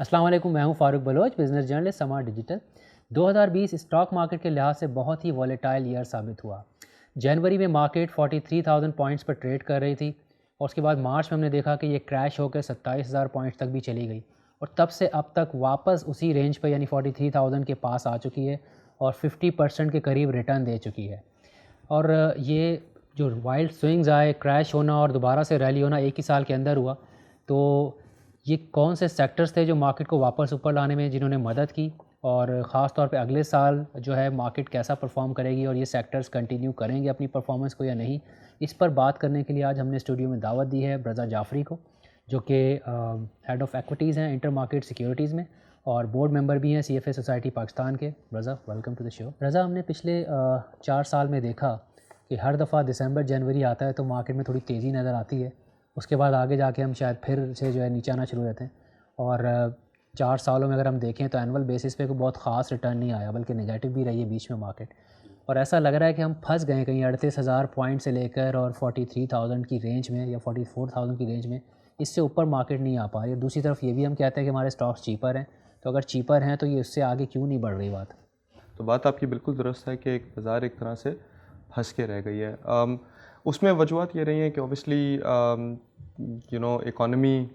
अस्सलाम वालेकुम, मैं हूं फ़ारूक बलोच, बिज़नेस जर्नलिस्ट समाज डिजिटल। 2020 स्टॉक मार्केट के लिहाज से बहुत ही वॉलेटाइल ईयर साबित हुआ। जनवरी में मार्केट 43,000 पॉइंट्स पर ट्रेड कर रही थी और उसके बाद मार्च में हमने देखा कि ये क्रैश होकर 27,000 पॉइंट्स तक भी चली गई और तब से अब तक वापस उसी रेंज पर यानी 43,000 के पास आ चुकी है और 50% के करीब रिटर्न दे चुकी है। और ये जो वाइल्ड स्विंग्स आए, क्रैश होना और दोबारा से रैली होना एक ही साल के अंदर हुआ, तो ये कौन से सेक्टर्स थे जो मार्केट को वापस ऊपर लाने में जिन्होंने मदद की और ख़ास तौर पे अगले साल जो है मार्केट कैसा परफॉर्म करेगी और ये सेक्टर्स कंटिन्यू करेंगे अपनी परफॉर्मेंस को या नहीं, इस पर बात करने के लिए आज हमने स्टूडियो में दावत दी है रज़ा जाफ़री को, जो कि हेड ऑफ़ एक्विटीज़ हैं इंटर मार्केट सिक्योरिटीज़ में और बोर्ड मेंबर भी हैं CFA सोसाइटी पाकिस्तान के। रज़ा, वेलकम टू द शो। रज़ा, हमने पिछले 4 साल में देखा कि हर दफ़ा दिसंबर जनवरी आता है तो मार्केट में थोड़ी तेज़ी नज़र आती है, उसके बाद आगे जाके हम शायद फिर से जो है नीचे आना शुरू हो जाते हैं और 4 सालों में अगर हम देखें तो एनुअल बेसिस पे कोई बहुत ख़ास रिटर्न नहीं आया, बल्कि नेगेटिव भी रही है बीच में मार्केट। और ऐसा लग रहा है कि हम फंस गए कहीं 38,000 पॉइंट से लेकर और 43,000 की रेंज में या 44,000 की रेंज में, इससे ऊपर मार्केट नहीं आ पा रही है। दूसरी तरफ ये भी हम कहते हैं कि हमारे स्टॉक्स चीपर हैं, तो अगर चीपर हैं तो ये उससे आगे क्यों नहीं बढ़ रही बात? तो बात आपकी बिल्कुल दुरुस्त है कि एक बाज़ार एक तरह से फंस के रह गई है। उसमें वजूहत ये रही हैं कि ऑब्वियसली इकॉनमी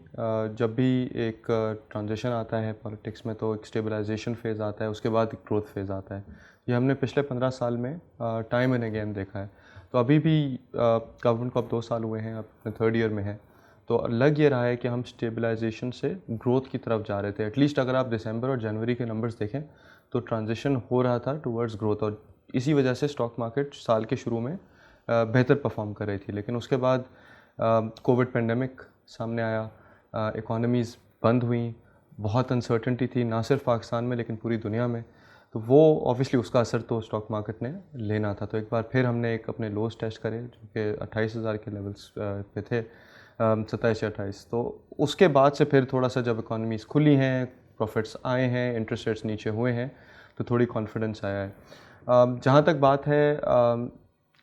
जब भी एक ट्रांजिशन आता है पॉलिटिक्स में तो एक स्टेबलाइजेशन फ़ेज़ आता है, उसके बाद एक ग्रोथ फ़ेज़ आता है। ये हमने पिछले 15 साल में टाइम एंड अगेन देखा है। तो अभी भी गवर्नमेंट को अब 2 साल हुए हैं, अब अपने 3rd ईयर में है। तो लग ये रहा है कि हम स्टेबलाइजेशन से ग्रोथ की तरफ जा रहे थे। एटलीस्ट अगर आप दिसंबर और जनवरी के नंबर्स देखें तो ट्रांजिशन हो रहा था टुवर्ड्स ग्रोथ, और इसी वजह से स्टॉक मार्केट साल के शुरू में बेहतर परफॉर्म कर रही थी। लेकिन उसके बाद कोविड पेंडेमिक सामने आया, इकोनॉमीज़ बंद हुई, बहुत अनसर्टेनिटी थी ना सिर्फ पाकिस्तान में लेकिन पूरी दुनिया में। तो वो ऑब्वियसली उसका असर तो स्टॉक मार्केट ने लेना था। तो एक बार फिर हमने एक अपने लोस टेस्ट करे जो कि 28,000 के लेवल्स पे थे, 27 या 28। तो उसके बाद से फिर थोड़ा सा जब इकोनॉमीज़ खुली हैं, प्रॉफिट्स आए हैं, इंटरेस्ट रेट्स नीचे हुए हैं, तो थोड़ी कॉन्फिडेंस आया है। जहाँ तक बात है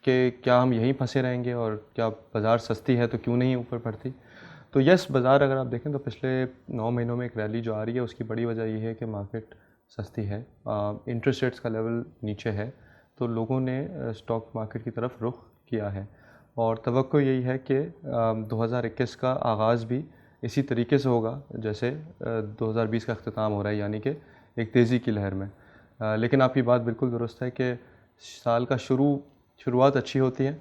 कि क्या हम यहीं फंसे रहेंगे और क्या बाज़ार सस्ती है तो क्यों नहीं ऊपर बढ़ती, तो यस, बाज़ार अगर आप देखें तो पिछले 9 महीनों में एक रैली जो आ रही है उसकी बड़ी वजह ये है कि मार्केट सस्ती है, इंटरेस्ट रेट्स का लेवल नीचे है, तो लोगों ने स्टॉक मार्केट की तरफ रुख किया है। और तवक्को यही है कि 2021 का आगाज़ भी इसी तरीके से होगा जैसे 2020 का अख्तिताम हो रहा है, यानी कि एक तेज़ी की लहर में। लेकिन आपकी बात बिल्कुल दुरुस्त है कि साल का शुरुआत अच्छी होती है।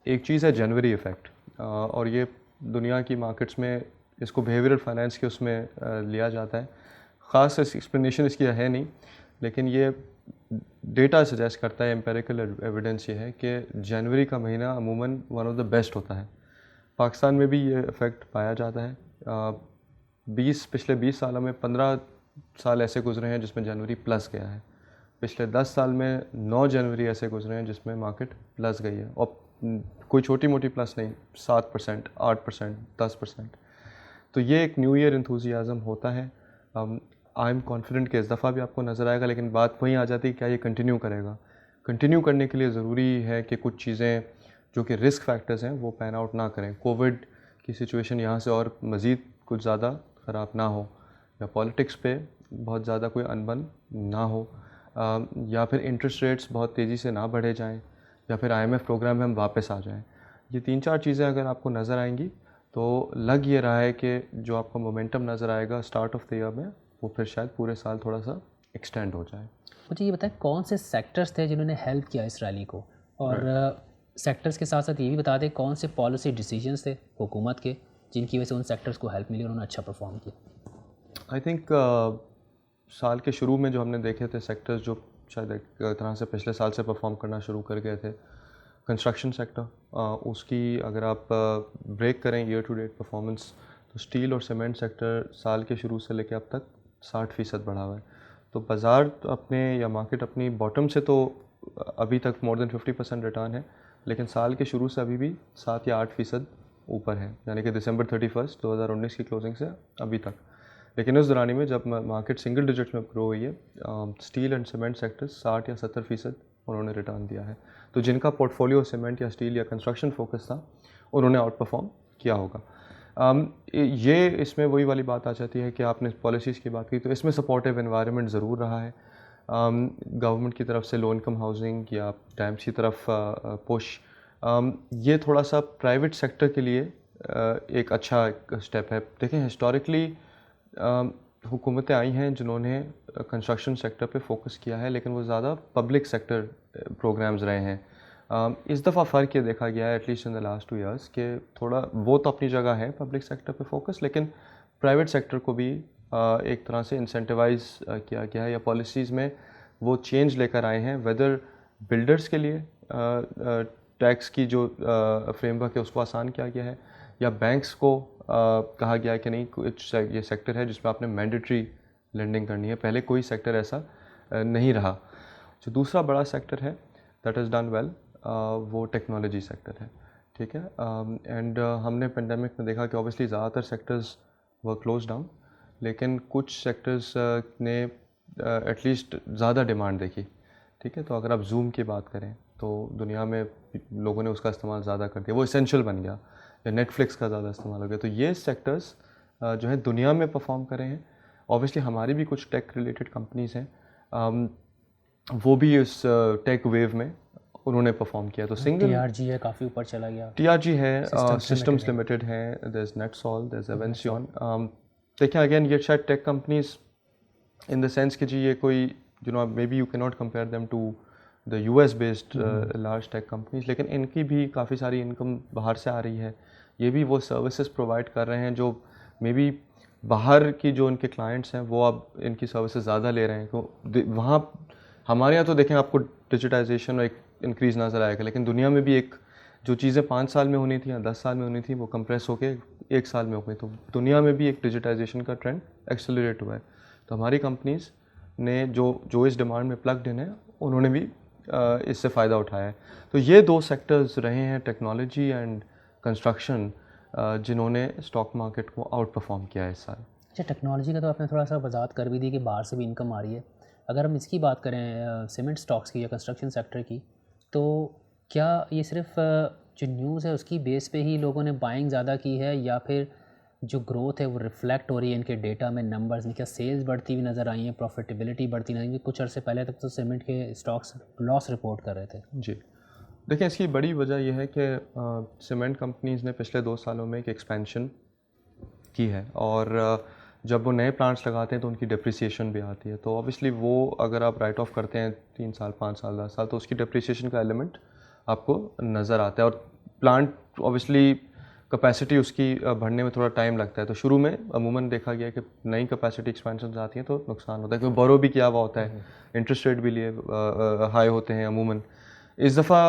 एक चीज़ है जनवरी इफ़ेक्ट, और ये दुनिया की मार्केट्स में इसको बिहेवियरल फाइनेंस के उसमें लिया जाता है। ख़ास एक्सप्लेनेशन इसकी है नहीं, लेकिन ये डेटा सजेस्ट करता है, एम्पिरिकल एविडेंस ये है कि जनवरी का महीना अमूमन वन ऑफ द बेस्ट होता है। पाकिस्तान में भी ये इफ़ेक्ट पाया जाता है। पिछले 20 सालों में 15 साल ऐसे गुजरे हैं जिसमें जनवरी प्लस गया है। पिछले 10 साल में 9 जनवरी ऐसे गुजरे हैं जिसमें मार्केट प्लस गई है, और कोई छोटी मोटी प्लस नहीं, 7%, 8%, 10%। तो ये एक न्यू ईयर इंथुजियाज़म होता है। आई एम कॉन्फिडेंट कि इस दफ़ा भी आपको नज़र आएगा, लेकिन बात वहीं आ जाती है क्या ये कंटिन्यू करेगा। कंटिन्यू करने के लिए ज़रूरी है कि कुछ चीज़ें जो कि रिस्क फैक्टर्स हैं वो पैन आउट ना करें। कोविड की सिचुएशन यहाँ से और मज़ीद कुछ ज़्यादा ख़राब ना हो, या पॉलिटिक्स पे बहुत ज़्यादा कोई अनबन ना हो, या फिर इंटरेस्ट रेट्स बहुत तेज़ी से ना बढ़े जाएं, या फिर IMF प्रोग्राम में हम वापस आ जाएं। ये 3-4 चीज़ें अगर आपको नज़र आएंगी तो लग ये रहा है कि जो आपको मोमेंटम नज़र आएगा स्टार्ट ऑफ द ईयर में, वो फिर शायद पूरे साल थोड़ा सा एक्सटेंड हो जाए। मुझे ये बताएं कौन से सेक्टर्स थे जिन्होंने हेल्प किया इस रैली को, और सेक्टर्स के साथ साथ ये भी बता दें कौन से पॉलिसी डिसीजंस थे हुकूमत के जिनकी वजह से उन सेक्टर्स को हेल्प मिली और उन्होंने अच्छा परफॉर्म किया। आई थिंक साल के शुरू में जो हमने देखे थे सेक्टर्स जो शायद एक तरह से पिछले साल से परफॉर्म करना शुरू कर गए थे, कंस्ट्रक्शन सेक्टर, उसकी अगर आप ब्रेक करें ईयर टू डेट परफॉर्मेंस, तो स्टील और सीमेंट सेक्टर साल के शुरू से लेकर अब तक 60% बढ़ा हुआ है। तो बाज़ार अपने या मार्केट अपनी बॉटम से तो अभी तक मोर देन 50% रिटर्न है, लेकिन साल के शुरू से अभी भी 7 या 8% ऊपर है, यानी कि दिसंबर 31 2019 की क्लोजिंग से अभी तक। लेकिन उस दौरानी में जब मार्केट सिंगल डिजिट में ग्रो हुई है, स्टील एंड सीमेंट सेक्टर्स 60 या 70% उन्होंने रिटर्न दिया है। तो जिनका पोर्टफोलियो सीमेंट या स्टील या कंस्ट्रक्शन फोकस था, उन्होंने आउट परफॉर्म किया होगा। ये इसमें वही वाली बात आ जाती है कि आपने पॉलिसीज़ की बात की, तो इसमें सपोर्टिव एनवायरनमेंट ज़रूर रहा है गवर्नमेंट की तरफ से, लो इनकम हाउसिंग या डैम्स की तरफ पुश। ये थोड़ा सा प्राइवेट सेक्टर के लिए एक अच्छा स्टेप है। देखें हिस्टोरिकली हुकूमतें आई हैं जिन्होंने कंस्ट्रक्शन सेक्टर पे फोकस किया है, लेकिन वो ज़्यादा पब्लिक सेक्टर प्रोग्राम्स रहे हैं। इस दफ़ा फ़र्क ये देखा गया है at least in the last 2 years कि थोड़ा वो तो अपनी जगह है पब्लिक सेक्टर पे फोकस, लेकिन प्राइवेट सेक्टर को भी एक तरह से इंसेंटिवाइज किया गया है, या पॉलिसीज़ में वो चेंज लेकर आए हैं। वेदर बिल्डर्स के लिए टैक्स की जो फ्रेमवर्क है उसको आसान किया गया है, या बैंक्स को कहा गया है कि नहीं कुछ ये सेक्टर है जिसमें आपने मैंडेटरी लेंडिंग करनी है। पहले कोई सेक्टर ऐसा नहीं रहा। जो दूसरा बड़ा सेक्टर है दैट इज़ डन वेल, वो टेक्नोलॉजी सेक्टर है, ठीक है। एंड हमने पेंडेमिक में देखा कि ऑब्वियसली ज़्यादातर सेक्टर्स वर क्लोज डाउन, लेकिन कुछ सेक्टर्स ने एटलीस्ट ज़्यादा डिमांड देखी, ठीक है। तो अगर आप जूम की बात करें तो दुनिया में लोगों ने उसका इस्तेमाल ज़्यादा कर दिया, वो एसेंशियल बन गया, या नेटफ्लिक्स का ज़्यादा इस्तेमाल हो गया। तो ये सेक्टर्स जो है दुनिया में परफॉर्म कर रहे हैं। ऑब्वियसली हमारी भी कुछ टेक रिलेटेड कंपनीज़ हैं, वो भी इस टेक वेव में उन्होंने परफॉर्म किया। तो सिंगल TRG है, काफ़ी ऊपर चला गया। TRG है, Systems सिस्टम्स Limited लिमिटेड है, there is Netsol, there is Avanceon. देखिए अगेन ये शायद tech companies in the sense कि जी ये कोई may be you can not compare them to the US based large tech companies, लेकिन इनकी भी काफ़ी सारी इनकम बाहर से आ रही है। ये भी वो सर्विसेज प्रोवाइड कर रहे हैं जो मे बी बाहर की जो इनके क्लाइंट्स हैं वो अब इनकी सर्विसेज ज़्यादा ले रहे हैं। तो वहाँ हमारे यहाँ तो देखें आपको डिजिटाइजेशन एक इंक्रीज़ नज़र आएगा, लेकिन दुनिया में भी एक जो चीज़ें 5 साल में होनी थी या 10 साल में होनी थी वो कंप्रेस होके 1 साल में हो गई। तो दुनिया में भी एक डिजिटाइजेशन का ट्रेंड एक्सेलरेट हुआ है। तो हमारी कंपनीज़ ने जो इस डिमांड में प्लग्ड इन है उन्होंने भी इससे फ़ायदा उठाया है। तो ये 2 सेक्टर्स रहे हैं, टेक्नोलॉजी एंड कंस्ट्रक्शन, जिन्होंने स्टॉक मार्केट को आउट परफॉर्म किया है इस साल। अच्छा, टेक्नोलॉजी का तो आपने थोड़ा सा वजाहत कर भी दी कि बाहर से भी इनकम आ रही है। अगर हम इसकी बात करें सीमेंट स्टॉक्स की या कंस्ट्रक्शन सेक्टर की, तो क्या ये सिर्फ जो न्यूज़ है उसकी बेस पे ही लोगों ने बाइंग ज़्यादा की है, या फिर जो ग्रोथ है वो रिफ्लेक्ट हो रही है इनके डेटा में, नंबर्स में? क्या सेल्स बढ़ती हुई नज़र आई है, प्रॉफिटेबिलिटी बढ़ती नज़र आई है? कुछ अर्से पहले तक तो सीमेंट के स्टॉक्स लॉस रिपोर्ट कर रहे थे। जी, देखिए इसकी बड़ी वजह यह है कि सीमेंट कंपनीज़ ने पिछले 2 सालों में एक एक्सपेंशन की है, और जब वो नए प्लांट्स लगाते हैं तो उनकी डिप्रिसिएशन भी आती है। तो ऑब्वियसली वो अगर आप राइट ऑफ करते हैं 3 साल 5 साल 10 साल, तो उसकी डिप्रिसिएशन का एलिमेंट आपको नज़र आता है। और प्लांट ऑब्वियसली कैपेसिटी उसकी बढ़ने में थोड़ा टाइम लगता है। तो शुरू में अमूमन देखा गया कि नई कैपेसिटी एक्सपेंशन आती हैं तो नुकसान होता है, क्योंकि बोरो भी किया हुआ होता है, इंटरेस्ट रेट भी लिए हाई होते हैं अमूमन। इस दफ़ा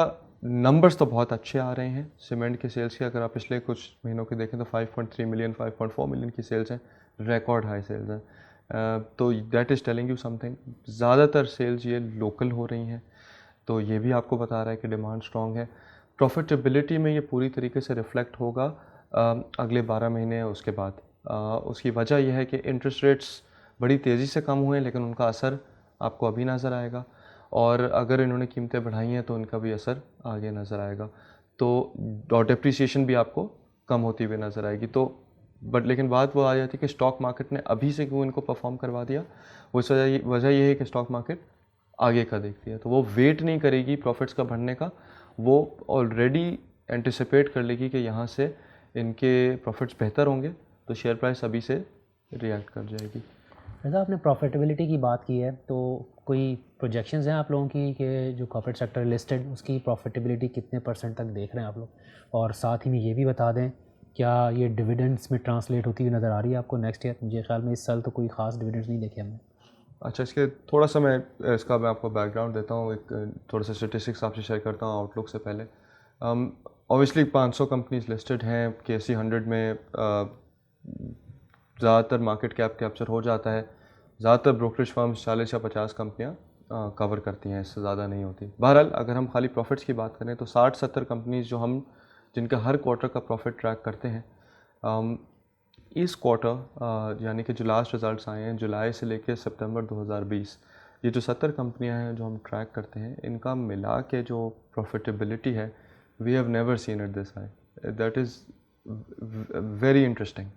नंबर्स तो बहुत अच्छे आ रहे हैं सीमेंट के सेल्स के। अगर आप पिछले कुछ महीनों के देखें तो 5.3 मिलियन 5.4 मिलियन की सेल्स हैं, रिकॉर्ड हाई सेल्स हैं। तो that is telling you something. ज़्यादातर सेल्स ये लोकल हो रही हैं, तो ये भी आपको बता रहा है कि डिमांड स्ट्रॉन्ग है। प्रॉफिटेबिलिटी में ये पूरी तरीके से रिफ्लेक्ट होगा अगले 12 महीने उसके बाद। उसकी वजह यह है कि इंटरेस्ट रेट्स बड़ी तेज़ी से कम हुए हैं, लेकिन उनका असर आपको अभी नज़र आएगा, और अगर इन्होंने कीमतें बढ़ाई हैं तो उनका भी असर आगे नज़र आएगा। तो और डिप्रिसिएशन भी आपको कम होती हुई नज़र आएगी। तो लेकिन बात वो आ जाती है कि स्टॉक मार्केट ने अभी से क्यों इनको परफॉर्म करवा दिया। वो वजह ये है कि स्टॉक मार्केट आगे का देखती है, तो वो वेट नहीं करेगी प्रॉफिट्स का बढ़ने का, वो ऑलरेडी एंटिसिपेट कर लेगी कि यहाँ से इनके प्रॉफिट्स बेहतर होंगे, तो शेयर प्राइस अभी से रिएक्ट कर जाएगी। जैसा आपने प्रॉफिटेबिलिटी की बात की है, तो कोई प्रोजेक्शंस हैं आप लोगों की कि जो कॉर्पोरेट सेक्टर लिस्टेड उसकी प्रॉफिटेबिलिटी कितने % तक देख रहे हैं आप लोग? और साथ ही में ये भी बता दें, क्या ये डिविडेंड्स में ट्रांसलेट होती हुई नज़र आ रही है आपको नेक्स्ट ईयर? मुझे ख्याल में इस साल तो कोई ख़ास डिविडेंड्स नहीं देखे हमने। अच्छा, इसके थोड़ा सा मैं आपको बैकग्राउंड देता हूँ, एक थोड़ा सा स्टेटिस्टिक्स आपसे शेयर करता हूँ आउटलुक से पहले। ऑब्वियसली 500 कंपनीज लिस्टेड हैं, KSE 100 में ज़्यादातर मार्केट कैप कैप्चर हो जाता है। ज़्यादातर ब्रोकरेज फर्म्स 40 या 50 कंपनियाँ कवर करती हैं, इससे ज़्यादा नहीं होती। बहरहाल अगर हम खाली प्रॉफिट्स की बात करें तो 60-70 कंपनीज जो हम जिनका हर क्वार्टर का प्रॉफिट ट्रैक करते हैं, इस क्वार्टर यानी कि जो लास्ट रिजल्ट्स आए हैं जुलाई से लेकर सितंबर 2020, ये जो 70 कंपनियां हैं जो हम ट्रैक करते हैं, इनका मिला के जो प्रॉफिटेबिलिटी है, we have never seen it this high. That is very interesting.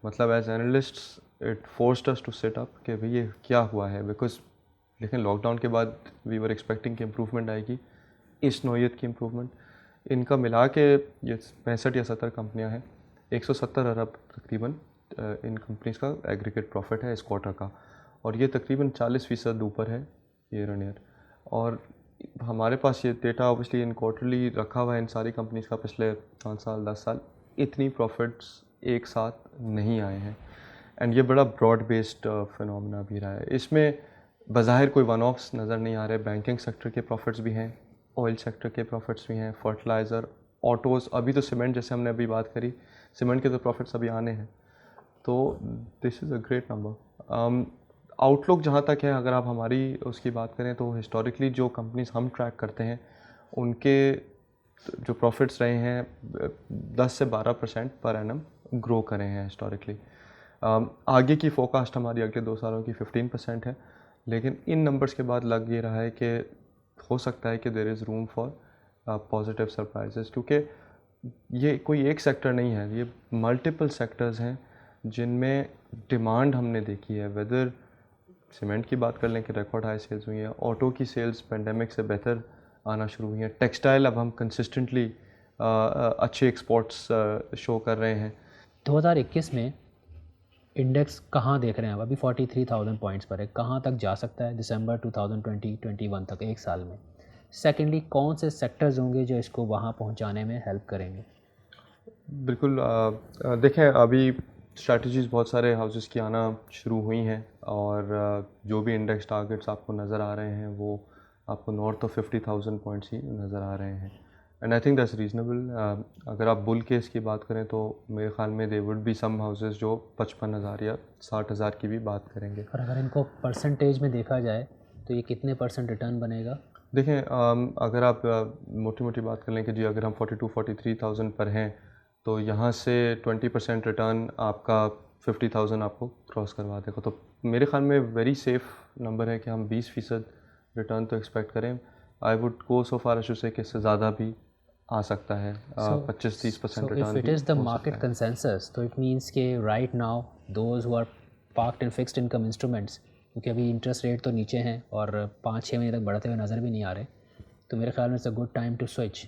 मतलब as analysts it forced us to set up कि भाई ये क्या हुआ है, बिकॉज लेकिन लॉकडाउन के बाद वी वर एक्सपेक्टिंग कि इम्प्रूवमेंट आएगी, इस नौयत की इम्प्रूवमेंट। इनका मिला के ये 65 या 70 कंपनियां हैं, 170 अरब तकरीबन इन कंपनीज का एग्रीगेट प्रॉफिट है इस क्वार्टर का, और ये तकरीबन 40% ऊपर है ईयर ऑन ईयर। और हमारे पास ये डेटा ऑब्वियसली इन क्वार्टरली रखा हुआ है इन सारी कंपनीज का, पिछले 5 साल 10 साल इतनी प्रॉफिट्स एक साथ नहीं आए हैं। एंड ये बड़ा ब्रॉड बेस्ड फिनोमेना भी रहा है। इसमें बज़ाहिर कोई वन ऑफ्स नज़र नहीं आ रहे। बैंकिंग सेक्टर के प्रॉफिट्स भी हैं, ऑयल सेक्टर के प्रॉफिट्स भी हैं, फर्टिलाइज़र, ऑटोज़, अभी तो सीमेंट, जैसे हमने अभी बात करी, सीमेंट के तो प्रॉफिट्स अभी आने हैं। तो this is a great number. Outlook जहाँ तक है, अगर आप हमारी उसकी बात करें तो हिस्टोरिकली जो कंपनीज हम ट्रैक करते हैं उनके जो प्रॉफिट्स रहे हैं 10 से 12% पर एनम ग्रो करे हैं हिस्टोरिकली। आगे की फोकास्ट हमारी अगले 2 सालों की 15% है, लेकिन इन नंबर्स के बाद लग ये रहा है कि हो सकता है कि there is room for positive surprises, क्योंकि ये कोई एक सेक्टर नहीं है, ये मल्टीपल सेक्टर्स हैं जिनमें डिमांड हमने देखी है। वेदर सीमेंट की बात कर लें कि रिकॉर्ड हाई सेल्स हुई है, ऑटो की सेल्स पेंडेमिक से बेहतर आना शुरू हुई हैं, टेक्सटाइल अब हम कंसिस्टेंटली अच्छे एक्सपोर्ट्स शो कर रहे हैं। 2021 में इंडेक्स कहाँ देख रहे हैं आप? अभी 43,000 पॉइंट्स पर है, कहाँ तक जा सकता है दिसंबर 2021 तक, एक साल में? सेकेंडली, कौन से सेक्टर्स होंगे जो इसको वहाँ पहुँचाने में हेल्प करेंगे? बिल्कुल, देखें अभी स्ट्रैटेजीज़ बहुत सारे हाउसेस की आना शुरू हुई हैं, और जो भी इंडेक्स टारगेट्स आपको नज़र आ रहे हैं वो आपको नॉर्थ ऑफ 50,000 पॉइंट्स ही नज़र आ रहे हैं। And I think that's reasonable. अगर आप बुल केस की बात करें तो मेरे ख्याल में they would be some houses जो 55,000 या 60,000 की भी बात करेंगे। और अगर इनको परसेंटेज में देखा जाए तो ये कितने % रिटर्न बनेगा? देखें, अगर आप मोटी मोटी बात कर लें कि जी अगर हम 42-43,000 पर हैं तो यहाँ से 20% रिटर्न आपका 50,000 आपको क्रॉस करवा देगा। तो मेरे ख्याल में वेरी सेफ नंबर है कि हम 20% रिटर्न तो एक्सपेक्ट करें। I would go so far as से कि इससे ज़्यादा भी आ सकता है, 25-30% रिटर्न इफ भी इट इज़ द हो मार्केट सकता है। कंसेंसस, तो इट मीन्स के right now those who are parked in fixed income instruments, क्योंकि अभी इंटरेस्ट रेट तो नीचे हैं और 5-6 महीने तक बढ़ते हुए नज़र भी नहीं आ रहे, तो मेरे ख्याल में it's a good time to switch.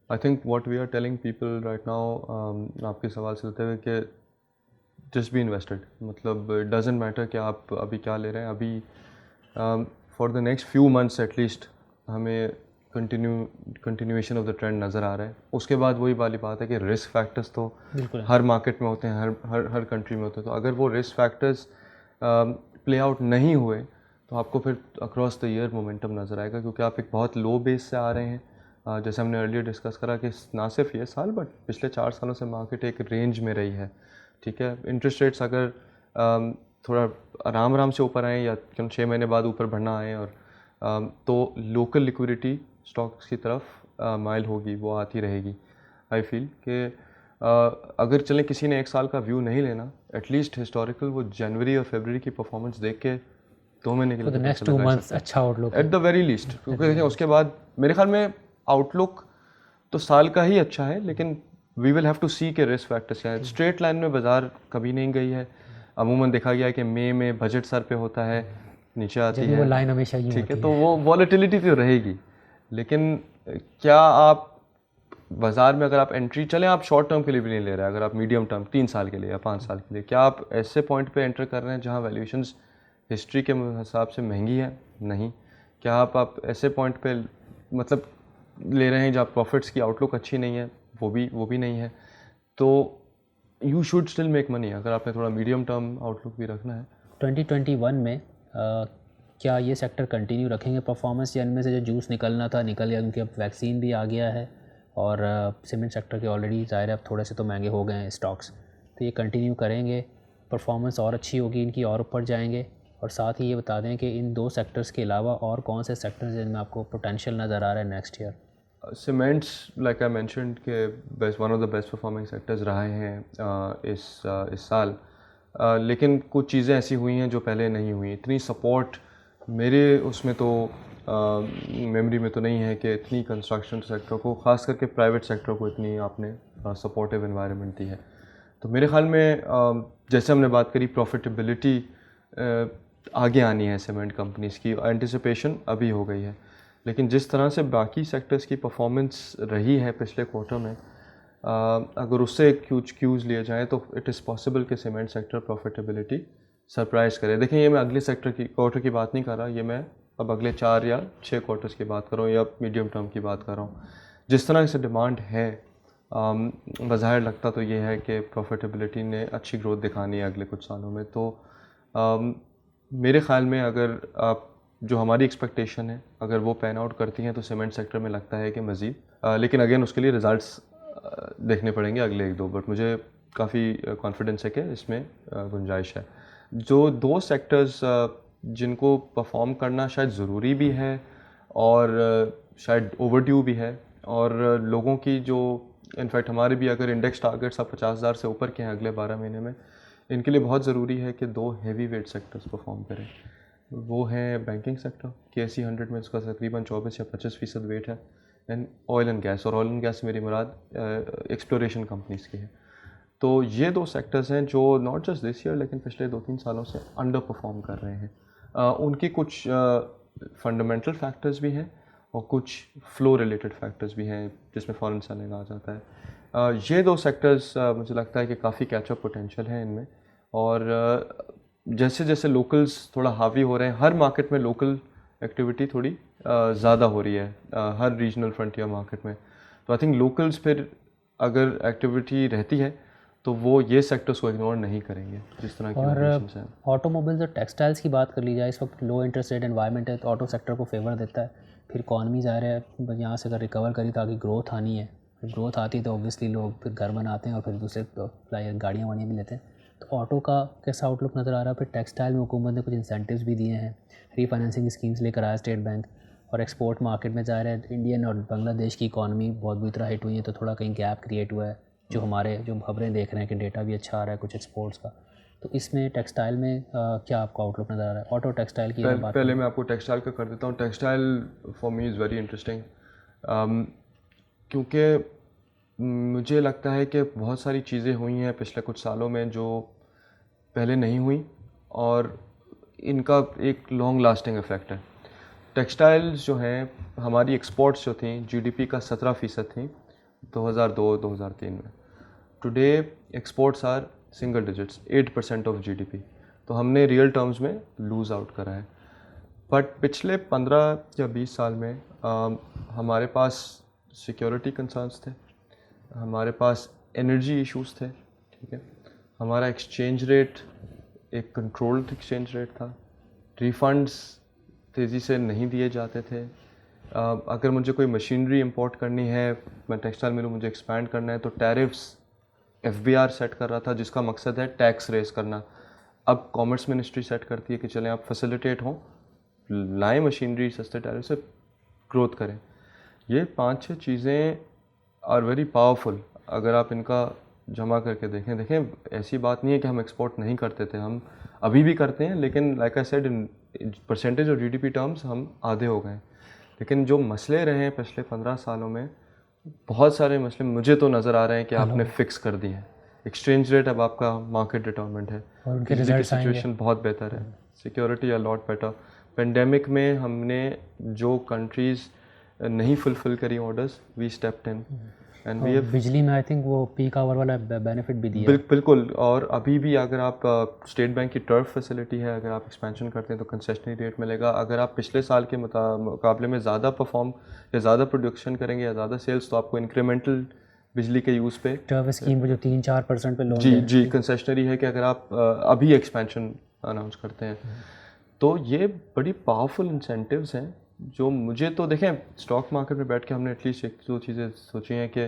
I think what we are telling people right now, आपके सवाल से होते हुए कि जस्ट बी इन्वेस्टेड। मतलब इट डजेंट मैटर कि आप अभी क्या ले रहे हैं। अभी for the next few months at least हमें कंटिन्यूएशन ऑफ द ट्रेंड नज़र आ रहा है। उसके बाद वही वाली बात है कि रिस्क फैक्टर्स तो बिल्कुल हर मार्केट में होते हैं, हर कंट्री में होते हैं। तो अगर वो रिस्क फैक्टर्स प्ले आउट नहीं हुए तो आपको फिर अक्रॉस द ईयर मोमेंटम नज़र आएगा, क्योंकि आप एक बहुत लो बेस से आ रहे हैं। जैसे हमने अर्लियर डिस्कस करा कि ना सिर्फ ये साल बट पिछले 4 सालों से मार्केट एक रेंज में रही है। ठीक है, इंटरेस्ट रेट्स अगर थोड़ा आराम से ऊपर आएँ या 6 महीने बाद ऊपर बढ़ना आए, और तो लोकल लिक्विडिटी स्टॉक्स की तरफ माइल होगी, वो आती रहेगी। आई फील कि अगर चलें किसी ने एक साल का व्यू नहीं लेना, एटलीस्ट हिस्टोरिकल वो जनवरी और फरवरी की परफॉर्मेंस देख के 2 महीने के फॉर द लिए नेक्स्ट 2 मंथ्स अच्छा outlook at the very least. क्योंकि देखें उसके बाद मेरे ख्याल में आउटलुक तो साल का ही अच्छा है, लेकिन वी विल हैव टू सी के रिस्क फैक्टर्स क्या है। स्ट्रेट लाइन में बाजार कभी नहीं गई है। अमूमन देखा गया है कि मई में बजट सर पे होता है, नीचे आती है, वो लाइन हमेशा यूँ ठीक है, होती तो वो वॉलेटिलिटी तो रहेगी। लेकिन क्या आप बाज़ार में अगर आप एंट्री, चलें आप शॉर्ट टर्म के लिए भी नहीं ले रहे, अगर आप मीडियम टर्म 3 साल के लिए या 5 साल के लिए, क्या आप ऐसे पॉइंट पे एंटर कर रहे हैं जहां वैल्यूएशंस हिस्ट्री के हिसाब से महंगी है? नहीं। क्या आप ऐसे पॉइंट पे मतलब ले रहे हैं जहाँ प्रॉफिट्स की आउटलुक अच्छी नहीं है? वो भी नहीं है। तो you should still make money अगर आपने थोड़ा मीडियम टर्म आउटलुक भी रखना है। 2021 में क्या ये सेक्टर कंटिन्यू रखेंगे परफॉर्मेंस, या इनमें से जो जूस निकलना था निकल गया, क्योंकि अब वैक्सीन भी आ गया है और सीमेंट सेक्टर के ऑलरेडी ज़ाहिर है अब थोड़े से तो महंगे हो गए हैं स्टॉक्स, तो ये कंटिन्यू करेंगे, परफॉर्मेंस और अच्छी होगी इनकी और ऊपर जाएंगे? और साथ ही ये बता दें कि इन 2 सेक्टर्स के अलावा और कौन से सेक्टर्स जिनमें आपको पोटेंशियल नज़र आ रहा है next year? Cements like I mentioned के one of the best performing sectors रहे हैं इस साल। लेकिन कुछ चीज़ें ऐसी हुई हैं जो पहले नहीं हुई। इतनी सपोर्ट मेरे उसमें तो मेमोरी में तो नहीं है कि इतनी कंस्ट्रक्शन सेक्टर को, ख़ास करके प्राइवेट सेक्टर को, इतनी आपने सपोर्टिव एनवायरनमेंट दी है। तो मेरे ख़्याल में जैसे हमने बात करी प्रॉफिटेबिलिटी आगे आनी है सीमेंट कंपनीज़ की, एंटिसिपेशन अभी हो गई है, लेकिन जिस तरह से बाकी सेक्टर्स की परफॉर्मेंस रही है पिछले क्वार्टर में, अगर उससे क्यूज़ लिए जाएँ तो इट इज़ पॉसिबल कि सीमेंट सेक्टर प्रॉफिटेबिलिटी सरप्राइज़ करे। देखें, ये मैं अगले सेक्टर की क्वार्टर की बात नहीं कर रहा, ये मैं अब अगले 4 या 6 क्वार्टर्स की बात कर रहा हूँ या मीडियम टर्म की बात कर रहा हूँ। जिस तरह से डिमांड है, बज़ाहिर लगता तो ये है कि प्रॉफिटेबिलिटी ने अच्छी ग्रोथ दिखानी है अगले कुछ सालों में। तो मेरे ख़्याल में अगर आप जो हमारी एक्सपेक्टेशन है अगर वो पैन आउट करती हैं तो सीमेंट सेक्टर में लगता है कि मज़ीद, लेकिन अगेन उसके लिए रिज़ल्ट्स देखने पड़ेंगे अगले 1-2, बट मुझे काफ़ी कॉन्फिडेंस है कि इसमें गुंजाइश है। जो 2 सेक्टर्स जिनको परफॉर्म करना शायद ज़रूरी भी है और शायद ओवरड्यू भी है, और लोगों की जो इनफैक्ट हमारे भी अगर इंडेक्स टारगेट्स अब 50,000 से ऊपर के हैं अगले 12 महीने में, इनके लिए बहुत ज़रूरी है कि 2 हैवी वेट सेक्टर्स परफॉर्म करें। वो हैं बैंकिंग सेक्टर, KSE 100 में इसका तकरीबन 24 या 25% वेट है, एंड ऑयल एंड गैस, और ऑयल एंड गैस मेरी मुराद एक्सप्लोरेशन कंपनीज़ की है। तो ये 2 सेक्टर्स हैं जो नॉट जस्ट दिस ईयर लेकिन पिछले 2-3 सालों से अंडर परफॉर्म कर रहे हैं। उनकी कुछ फंडामेंटल फैक्टर्स भी हैं और कुछ फ्लो रिलेटेड फैक्टर्स भी हैं जिसमें फॉरेन सेलिंग आ जाता है। ये 2 सेक्टर्स मुझे लगता है कि काफ़ी कैचअप पोटेंशियल है इनमें, और जैसे जैसे लोकल्स थोड़ा हावी हो रहे हैं, हर मार्केट में लोकल एक्टिविटी थोड़ी ज़्यादा हो रही है, हर रीजनल फ्रंटियर मार्केट में। तो आई थिंक लोकल्स फिर अगर एक्टिविटी रहती है तो वो ये सेक्टर्स को इग्नोर नहीं करेंगे जिस तरह की और ऑटोमोबाइल्स और टेक्सटाइल्स की बात कर ली जाए, इस वक्त लो इंटरेस्ट रेट एनवायरनमेंट है तो ऑटो सेक्टर को फेवर देता है। फिर इकॉनमी ज़ाहिर है यहाँ से अगर रिकवर करी तो आगे ग्रोथ आनी है, फिर ग्रोथ आती है तो ऑब्वियसली लोग फिर घर बनाते हैं और फिर दूसरे गाड़ियाँ वाड़ियाँ भी लेते हैं। तो ऑटो का कैसा आउटलुक नज़र आ रहा है? फिर टेक्सटाइल में हुकूमत ने कुछ इंसेंटिव्स भी दिए हैं, रीफाइनेंसिंग स्कीम्स लेकर आया स्टेट बैंक, और एक्सपोर्ट मार्केट में ज़ाहिर है इंडियन और बांग्लादेश की इकॉनमी बहुत बुरी तरह हिट हुई है, तो थोड़ा कहीं गैप क्रिएट हुआ है। जो हमारे जो खबरें देख रहे हैं कि डेटा भी अच्छा आ रहा है कुछ एक्सपोर्ट्स का, तो इसमें टेक्सटाइल में क्या आपको आउटलुक नज़र आ रहा है? ऑटो टेक्सटाइल की बात पहले मैं आपको टेक्सटाइल का कर देता हूँ। Textile for me is very interesting, क्योंकि मुझे लगता है कि बहुत सारी चीज़ें हुई हैं पिछले कुछ सालों में जो पहले नहीं हुई, और इनका एक लॉन्ग लास्टिंग इफ़ेक्ट है। टेक्सटाइल्स जो हैं, हमारी एक्सपोर्ट्स जो थी GDP का 17% थी 2002-2003 में। Today exports are single digits, 8% of GDP। तो हमने रियल टर्म्स में लूज़ आउट करा है। बट पिछले 15 या 20 साल में हमारे पास सिक्योरिटी कंसर्न्स थे, हमारे पास एनर्जी इश्यूज थे, ठीक है, हमारा एक्सचेंज रेट एक कंट्रोल्ड एक्सचेंज रेट था, रिफंड्स तेज़ी से नहीं दिए जाते थे। अगर मुझे कोई मशीनरी इंपोर्ट करनी है, मैं टेक्सटाइल में मुझे एक्सपैंड करना है, तो टैरिफ्स FBR सेट कर रहा था जिसका मकसद है टैक्स रेस करना। अब कॉमर्स मिनिस्ट्री सेट करती है कि चलें आप फैसिलिटेट हों, लाएँ मशीनरी सस्ते टैरिफ से, ग्रोथ करें। ये 5-6 चीज़ें आर वेरी पावरफुल। अगर आप इनका जमा करके देखें, ऐसी बात नहीं है कि हम एक्सपोर्ट नहीं करते थे, हम अभी भी करते हैं, लेकिन like I said in percentage और GDP टर्म्स हम आधे हो गए। लेकिन जो मसले रहे हैं पिछले 15 सालों में, बहुत सारे मसले मुझे तो नज़र आ रहे हैं कि आपने फिक्स कर दिए हैं। एक्सचेंज रेट अब आपका मार्केट डिटर्मेंट है, बिजली की सिचुएशन बहुत बेहतर है, security a lot better. Pandemic में हमने जो कंट्रीज़ नहीं फुलफिल करी orders, we stepped in and we बिजली में आई थिंक वो पीक आवर वाला बेनिफिट भी दिया। बिल्कुल। और अभी भी अगर आप स्टेट बैंक की टर्फ फैसिलिटी है, अगर आप एक्सपेंशन करते हैं तो कंसेशनरी रेट मिलेगा। अगर आप पिछले साल के मुकाबले में ज़्यादा परफॉर्म या ज़्यादा प्रोडक्शन करेंगे या ज़्यादा सेल्स, तो आपको इंक्रीमेंटल बिजली के यूज़ पे टर्फ स्कीम पे जो 3-4% पे लोन जी कंसेशनरी है कि अगर आप अभी एक्सपेंशन अनाउंस करते हैं, तो ये बड़ी पावरफुल इंसेंटिव्स हैं जो मुझे तो देखें, स्टॉक मार्केट में बैठ के हमने एटलीस्ट 1-2 चीज़ें सोची हैं कि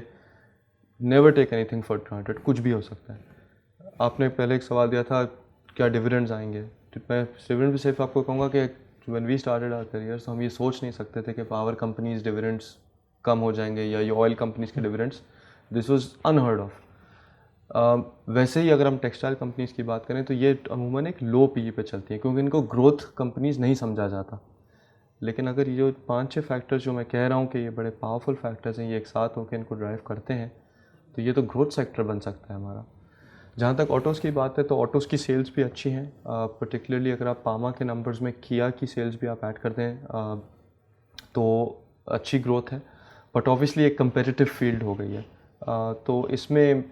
never take anything for granted, कुछ भी हो सकता है। आपने पहले एक सवाल दिया था क्या डिविडेंड्स आएंगे, तो मैं डिविडेंड भी सिर्फ आपको कहूँगा कि when we started our careers हम ये सोच नहीं सकते थे कि पावर कंपनीज डिविडेंड्स कम हो जाएंगे या ये ऑयल कंपनीज के dividends, this was unheard of. वैसे ही अगर हम टेक्सटाइल कंपनीज़ की बात करें तो ये अमूमन एक लो PE पे चलती हैं क्योंकि इनको ग्रोथ कंपनीज़ नहीं समझा जाता। लेकिन अगर ये जो 5-6 फैक्टर्स जो मैं कह रहा हूँ कि ये बड़े पावरफुल फैक्टर्स हैं, ये एक साथ होकर इनको ड्राइव करते हैं, तो ये तो ग्रोथ सेक्टर बन सकता है हमारा। जहाँ तक ऑटोज़ की बात है तो ऑटोज़ की सेल्स भी अच्छी हैं, पर्टिकुलरली अगर आप पामा के नंबर्स में किया की सेल्स भी आप ऐड करते हैं तो अच्छी ग्रोथ है, बट ऑब्वियसली एक कंपेटिटिव फील्ड हो गई है। तो इसमें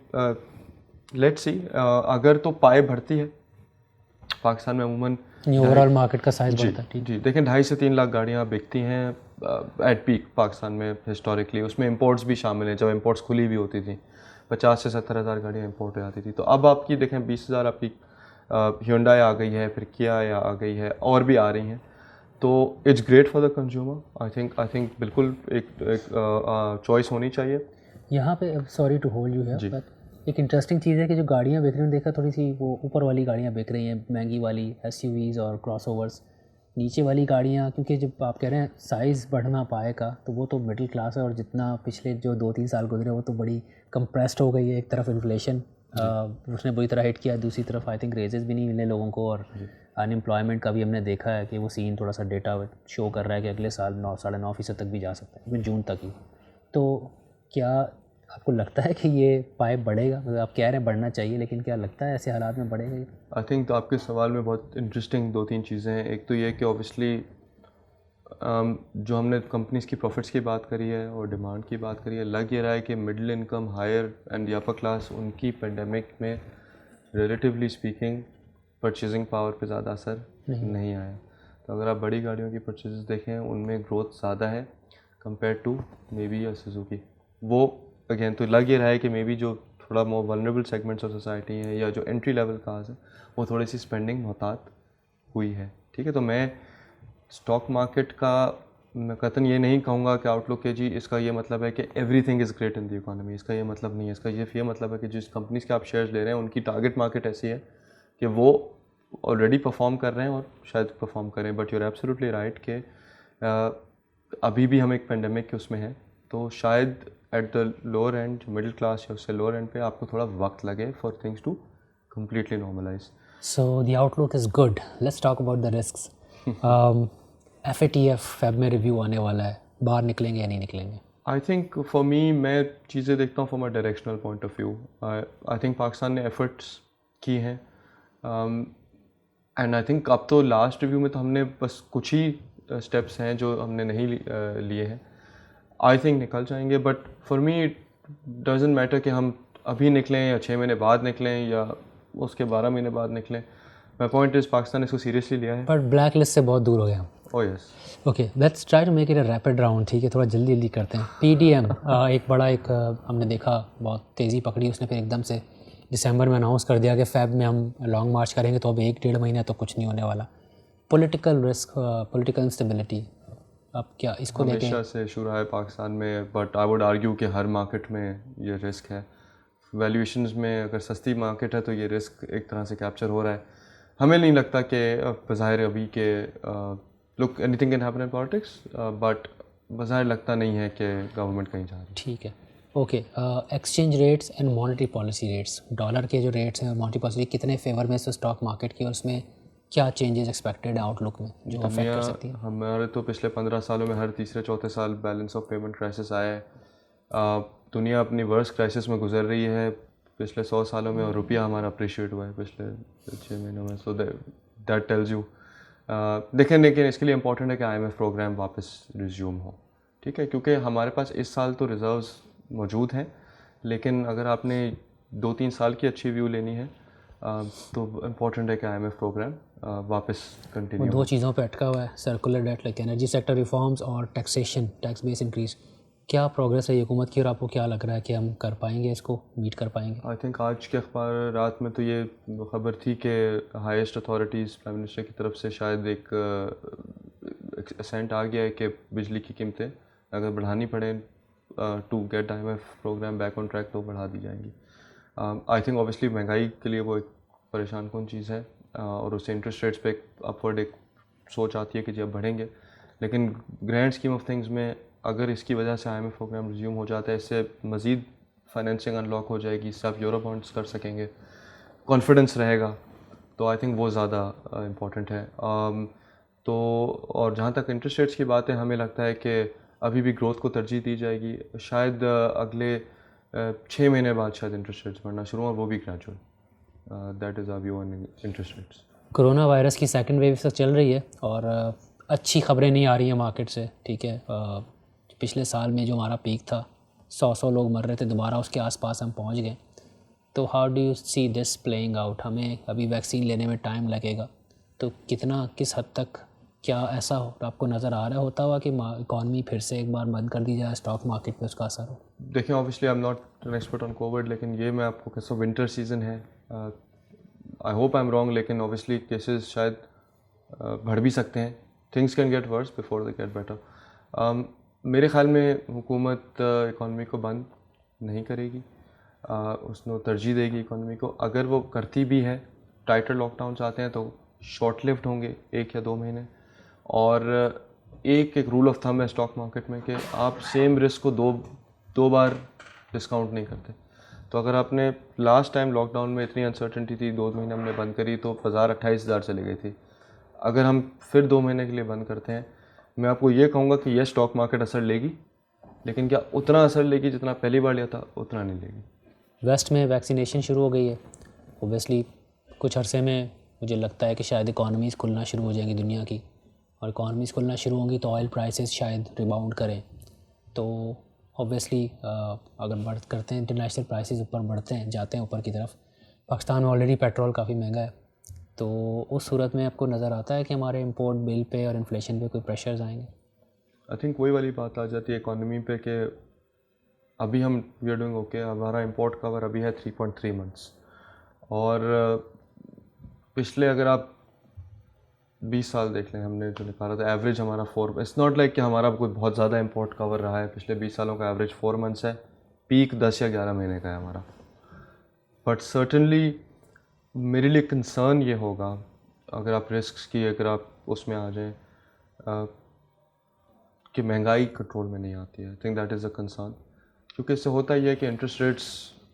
लेट्स सी, अगर तो पाए बढ़ती है पाकिस्तान में अमूमन ओवरऑल मार्केट का साइज जी बढ़ता है। ठीक, जी, देखें 2.5 से 3 लाख गाड़ियाँ बिकती हैं एट पीक पाकिस्तान में हिस्टोरिकली, उसमें इंपोर्ट्स भी शामिल हैं। जब इंपोर्ट्स खुली भी होती थी 50 से 70 हज़ार गाड़ियाँ इंपोर्ट हो जाती थी, तो अब आपकी देखें 20,000 आपकी Hyundai आ गई है, फिर Kia आ गई है, और भी आ रही हैं। तो it's great for the consumer. I think बिल्कुल एक चॉइस होनी चाहिए। यहाँ पे सॉरी टू होल्ड यू है, जी। बट एक इंटरेस्टिंग चीज़ है कि जो गाड़ियाँ बिक रही हैं, देखा थोड़ी सी वो ऊपर वाली गाड़ियाँ बिक रही हैं, महंगी वाली SUVs और क्रॉसओवर्स। नीचे वाली गाड़ियाँ, क्योंकि जब आप कह रहे हैं साइज़ बढ़ना पाएगा, तो वो तो मिडिल क्लास है, और जितना पिछले जो 2-3 साल गुजरे वो तो बड़ी कंप्रेस्ड हो गई है। एक तरफ इन्फ्लेशन उसने बुरी तरह हिट किया, दूसरी तरफ आई थिंक रेजेस भी नहीं मिले लोगों को, और अनएम्प्लॉयमेंट का भी हमने देखा है कि वो सीन थोड़ा सा डेटा शो कर रहा है कि अगले साल 9-9.5% तक भी जा सकता है, इवन जून तक ही। तो क्या आपको लगता है कि ये पाइप बढ़ेगा? मतलब आप कह रहे हैं बढ़ना चाहिए, लेकिन क्या लगता है ऐसे हालात में बढ़ेगा ये? आई थिंक तो आपके सवाल में बहुत इंटरेस्टिंग 2-3 चीज़ें हैं। एक तो ये कि ऑब्वियसली जो हमने कंपनीज़ की प्रॉफिट्स की बात करी है और डिमांड की बात करी है, लग ये रहा है कि middle income, higher end upper class, उनकी पेंडेमिक में रिलेटिवली स्पीकिंग परचेजिंग पावर पे ज़्यादा असर नहीं आया। तो अगर आप बड़ी गाड़ियों की परचेजेस देखें, उनमें ग्रोथ ज़्यादा है कंपेयर टू मे बी या सुजुकी। वो अगेन तो लग ये रहा है कि मे बी जो थोड़ा मोर वल्नरेबल सेगमेंट्स ऑफ सोसाइटी हैं या जो एंट्री लेवल कार्स हैं, वो थोड़ी सी स्पेंडिंग मोहतात हुई है। ठीक है, तो मैं स्टॉक मार्केट का मैं कतन ये नहीं कहूँगा कि आउटलुक है जी, इसका ये मतलब है कि everything is great in the economy. इसका ये मतलब नहीं है। इसका ये मतलब है कि जिस कंपनीज़ के आप शेयर्स ले रहे हैं, उनकी टारगेट मार्केट ऐसी है कि वो ऑलरेडी परफॉर्म कर रहे हैं और शायद परफॉर्म करें। बट यूर एब्सोल्युटली राइट कि अभी भी हम एक पेंडेमिक के उसमें हैं, तो शायद at the lower end, middle class या उससे लोअर एंड पे आपको थोड़ा वक्त लगे for things to completely normalise. So the outlook is good. Let's talk about the risks. FATF Feb में रिव्यू आने वाला है, बाहर निकलेंगे या नहीं निकलेंगे? आई थिंक फॉर मी, मैं चीज़ें देखता हूँ from a directional point of view. I think Pakistan ने एफर्ट्स की हैं, एंड आई थिंक अब तो लास्ट रिव्यू में तो हमने बस कुछ ही स्टेप्स हैं जो हमने नहीं लिए हैं। आई थिंक निकल जाएंगे, but for me it doesn't matter कि हम अभी निकलें या 6 महीने बाद निकलें या उसके 12 महीने बाद निकलें। माई पॉइंट इज़ पाकिस्तान ने इसको सीरियसली लिया है। पर ब्लैक लिस्ट से बहुत दूर हो गए हम। Oh yes. Okay, let's try to make it a rapid round. ठीक है, थोड़ा जल्दी जल्दी करते हैं। PDM एक बड़ा हमने देखा बहुत तेज़ी पकड़ी उसने, फिर एकदम से दिसंबर में अनाउंस कर दिया कि फेब में हम लॉन्ग मार्च करेंगे, तो अब 1-1.5 महीने तो कुछ नहीं होने वाला। पॉलिटिकल रिस्क, पॉलिटिकल इंस्टेबिलिटी, अब क्या इसको लेके? हमेशा से इशू रहा है पाकिस्तान में, बट आई वुड आर्ग्यू कि हर मार्केट में ये रिस्क है। वैल्यूएशंस में अगर सस्ती मार्केट है तो ये रिस्क एक तरह से कैप्चर हो रहा है। हमें नहीं लगता कि बज़ाहिर अभी के look anything can happen in politics, but बज़ाहिर लगता नहीं है कि गवर्नमेंट कहीं जा रही है। ठीक है, okay. Exchange rates and monetary policy rates, dollar के जो रेट्स हैं और मॉनेटरी पॉलिसी कितने फेवर में से स्टॉक मार्केट की, और उसमें क्या चेंजेस एक्सपेक्टेड है आउटलुक में जो अफेक्ट कर सकती है? हमारे तो पिछले 15 सालों में हर तीसरे चौथे साल बैलेंस ऑफ पेमेंट क्राइसिस आया है। दुनिया अपनी वर्स्ट क्राइसिस में गुजर रही है पिछले 100 सालों में, और रुपया हमारा अप्रिशिएट हुआ है पिछले 6 महीनों में। So that tells you. देखें, लेकिन इसके लिए इंपॉर्टेंट है कि IMF प्रोग्राम वापस रिज्यूम हो। ठीक है, क्योंकि हमारे पास इस साल तो रिजर्व्स मौजूद हैं, लेकिन अगर आपने 2-3 साल की अच्छी व्यू लेनी है तो इम्पॉर्टेंट है कि IMF प्रोग्राम वापस कंटिन्यू। वो 2 चीज़ों पे अटका हुआ है, circular debt like energy sector reforms और टैक्सेशन, टैक्स बेस इंक्रीज। क्या प्रोग्रेस है ये हुकूमत की, और आपको क्या लग रहा है कि हम कर पाएंगे, इसको मीट कर पाएंगे? आई थिंक आज के अखबार रात में तो ये खबर थी कि हाईएस्ट अथॉरिटीज़ प्राइम मिनिस्टर की तरफ से शायद एक असेंट आ गया है कि बिजली की कीमतें अगर बढ़ानी पड़े to get IMF programme back on track तो बढ़ा दी जाएंगी। आई थिंक ऑब्वियसली महंगाई के लिए वो एक परेशान कौन चीज़ है, और उससे इंटरेस्ट रेट्स पे एक अपवर्ड एक सोच आती है कि जी अब बढ़ेंगे। लेकिन ग्रैंड स्कीम ऑफ थिंग्स में अगर इसकी वजह से IMF प्रोग्राम रिज्यूम हो जाता है, इससे मज़ीद फाइनेंसिंग अनलॉक हो जाएगी, इससे आप यूरो बॉन्ड्स कर सकेंगे, कॉन्फिडेंस रहेगा, तो आई थिंक वो ज़्यादा इम्पॉर्टेंट है। तो और जहाँ तक इंटरेस्ट रेट्स की बात है, हमें लगता है कि अभी भी ग्रोथ को तरजीह दी जाएगी। शायद अगले 6 महीने बाद शायद इंटरेस्ट रेट्स बढ़ना शुरू और वो भी gradual. That is our view on interest rates. Corona virus की सेकंड वेव तक चल रही है और अच्छी खबरें नहीं आ रही हैं मार्केट से, ठीक है। पिछले साल में जो हमारा पीक था 100 लोग मर रहे थे, दोबारा उसके आसपास हम पहुंच गए। तो how do you see this playing out? हमें अभी वैक्सीन लेने में टाइम लगेगा, तो कितना, किस हद तक, क्या ऐसा हो आपको नज़र आ रहा होता हुआ कि इकॉनमी फिर से एक बार बंद कर दी जाए, स्टॉक मार्केट पे उसका असर हो? देखिए, obviously I am not an expert on Covid, लेकिन ये मैं आपको कैसा, विंटर सीजन है, I hope I am wrong, लेकिन ऑब्वियसली केसेस शायद बढ़ भी सकते हैं। Things can get worse before they get better. मेरे ख्याल में हुकूमत इकॉनमी को बंद नहीं करेगी, उसने तरजीह देगी इकॉनमी को। अगर वो करती भी है, टाइटर लॉकडाउन चाहते हैं तो शॉर्ट लिव्ड होंगे, 1 या 2 महीने। और एक रूल ऑफ थंब है स्टॉक मार्केट में कि आप सेम रिस्क को दो बार डिस्काउंट नहीं करते। तो अगर आपने लास्ट टाइम लॉकडाउन में इतनी अनसर्टेनिटी थी, 2 महीने हमने बंद करी तो बाज़ार 28,000 चली गई थी। अगर हम फिर 2 महीने के लिए बंद करते हैं, मैं आपको ये कहूँगा कि यह स्टॉक मार्केट असर लेगी, लेकिन क्या उतना असर लेगी जितना पहली बार लिया था, उतना नहीं लेगी। वेस्ट में वैक्सीनेशन शुरू हो गई है, ओबियसली कुछ अरसे में मुझे लगता है कि शायद इकॉनमीज़ खुलना शुरू हो जाएंगी दुनिया की, और इकॉनमीज़ खुलना शुरू होंगी तो ऑयल प्राइसेस शायद रिबाउंड करें। तो ऑब्वियसली अगर बढ़ करते हैं, इंटरनेशनल प्राइसेस ऊपर बढ़ते हैं, जाते हैं ऊपर की तरफ। पाकिस्तान में ऑलरेडी पेट्रोल काफ़ी महंगा है, तो उस सूरत में आपको नज़र आता है कि हमारे इंपोर्ट बिल पे और इन्फ्लेशन पे कोई प्रेशर्स आएंगे? आई थिंक वही वाली बात आ जाती है इकॉनमी पे कि अभी हम वी आर डूइंग ओके, हमारा इंपोर्ट कवर अभी है 3.3 मंथ्स, और पिछले अगर आप 20 साल देख लें, हमने जो निकाला था एवरेज हमारा 4, इट्स नॉट लाइक कि हमारा कोई बहुत ज़्यादा इंपोर्ट कवर रहा है। पिछले 20 सालों का एवरेज 4 मंथ्स है, पीक 10 या 11 महीने का है हमारा। बट सर्टनली मेरे लिए कंसर्न ये होगा, अगर आप रिस्क की, अगर आप उसमें आ जाएं, कि महंगाई कंट्रोल में नहीं आती है। I think that is a concern, क्योंकि इससे होता ही है कि इंटरेस्ट रेट्स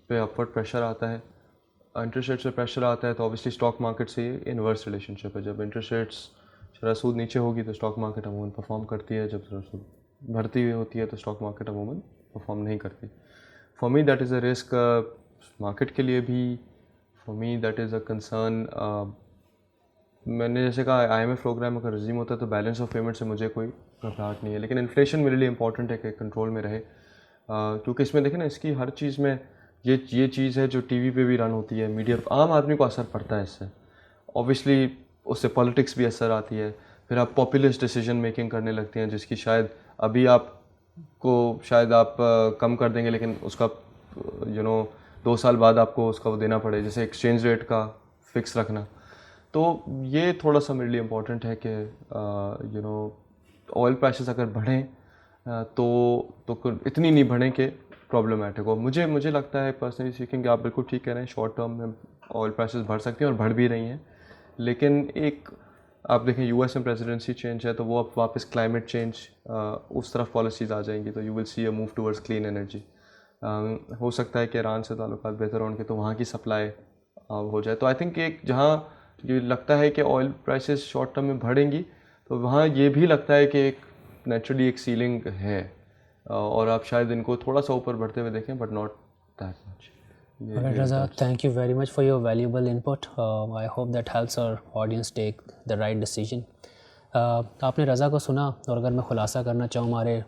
पे अपवर्ड प्रेशर आता है। इंटरेस्ट रेट्स पे प्रेशर आता है तो ऑब्वियसली स्टॉक मार्केट से ये इन्वर्स रिलेशनशिप है। जब इंटरेस्ट रेट्स शरह सूद नीचे होगी तो स्टॉक मार्केट अमूमन परफॉर्म करती है, जब शरह सूद बढ़ती हुई होती है तो स्टॉक मार्केट अमूमन परफॉर्म नहीं करती। For me that is a risk, market के लिए भी। For me that is a concern. मैंने जैसे कहा, IMF प्रोग्राम अगर रिज्यूम होता है तो बैलेंस ऑफ पेमेंट से मुझे कोई घबराहट नहीं है, लेकिन इन्फ्लेशन मेरे लिए इंपॉर्टेंट है कि कंट्रोल में रहे, क्योंकि इसमें देखें ना, इसकी हर चीज़ में ये चीज़ है जो टीवी पे भी रन होती है, मीडिया, आम आदमी को असर पड़ता है इससे। ऑब्वियसली उससे पॉलिटिक्स भी असर आती है, फिर आप पॉपुलिस्ट डिसीजन मेकिंग करने लगते हैं, जिसकी शायद अभी आपको शायद आप कम कर देंगे, लेकिन उसका 2 साल बाद आपको उसका वो देना पड़े, जैसे एक्सचेंज रेट का फिक्स रखना। तो ये थोड़ा सा मेरे लिए इम्पोर्टेंट है कि ऑयल प्राइसेस अगर बढ़ें तो इतनी नहीं बढ़ें कि प्रॉब्लमैटिक हो। मुझे लगता है पर्सनली स्पीकिंग कि आप बिल्कुल ठीक कह रहे हैं, शॉर्ट टर्म में ऑयल प्राइसेस बढ़ सकती हैं और बढ़ भी रही हैं, लेकिन एक आप देखें US में प्रेसिडेंसी चेंज है तो वो अब वापस क्लाइमेट चेंज उस तरफ पॉलिसीज़ आ जाएंगी, तो you will see a move towards clean energy. हो सकता है कि ईरान से ताल्लुकात बेहतर होंगे तो वहाँ की सप्लाई हो जाए। तो आई थिंक एक जहाँ ये लगता है कि ऑयल प्राइसेस शॉर्ट टर्म में बढ़ेंगी, तो वहाँ ये भी लगता है कि एक नेचुरली एक सीलिंग है, और आप शायद इनको थोड़ा सा ऊपर बढ़ते हुए देखें, but not that much. Alright, Raza, thank you very much for your valuable input. I hope that helps our audience take the right decision. आपने रज़ा को सुना, और अगर मैं ख़ुलासा करना चाहूँ हमारे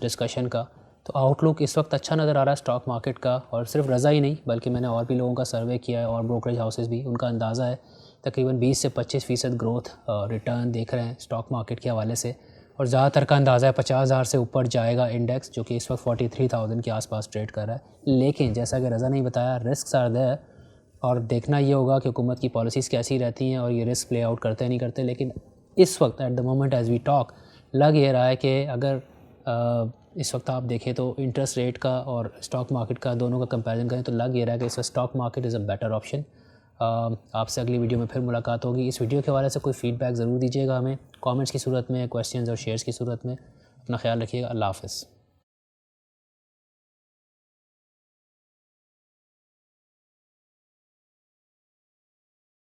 डिस्कशन का, तो आउटलुक इस वक्त अच्छा नज़र आ रहा है स्टॉक मार्केट का। और सिर्फ रज़ा ही नहीं, बल्कि मैंने और भी लोगों का सर्वे किया है और ब्रोकरेज हाउसेस भी, उनका अंदाज़ा है तकरीबन 20 से 25% ग्रोथ रिटर्न देख रहे हैं स्टॉक मार्केट के हवाले से। और ज़्यादातर का अंदाज़ा है 50,000 से ऊपर जाएगा इंडेक्स, जो कि इस वक्त 43,000 के आसपास ट्रेड कर रहा है। लेकिन जैसा कि रज़ा ने बताया, रिस्क आर देयर, और देखना ये होगा कि हुकूमत की पॉलिसीज़ कैसी रहती हैं और ये रिस्क प्ले आउट करते नहीं करते। लेकिन इस वक्त at the moment as we talk लग ये रहा है कि अगर इस वक्त आप देखें तो इंटरेस्ट रेट का और स्टॉक मार्केट का दोनों का कंपैरिजन करें तो लग ये रहा है कि इस वक्त stock market is a better option. आपसे अगली वीडियो में फिर मुलाकात होगी। इस वीडियो के हवाले से कोई फ़ीडबैक ज़रूर दीजिएगा हमें, कमेंट्स की सूरत में, क्वेश्चंस और शेयर्स की सूरत में। अपना ख्याल रखिएगा। अल्लाह हाफ़िज़।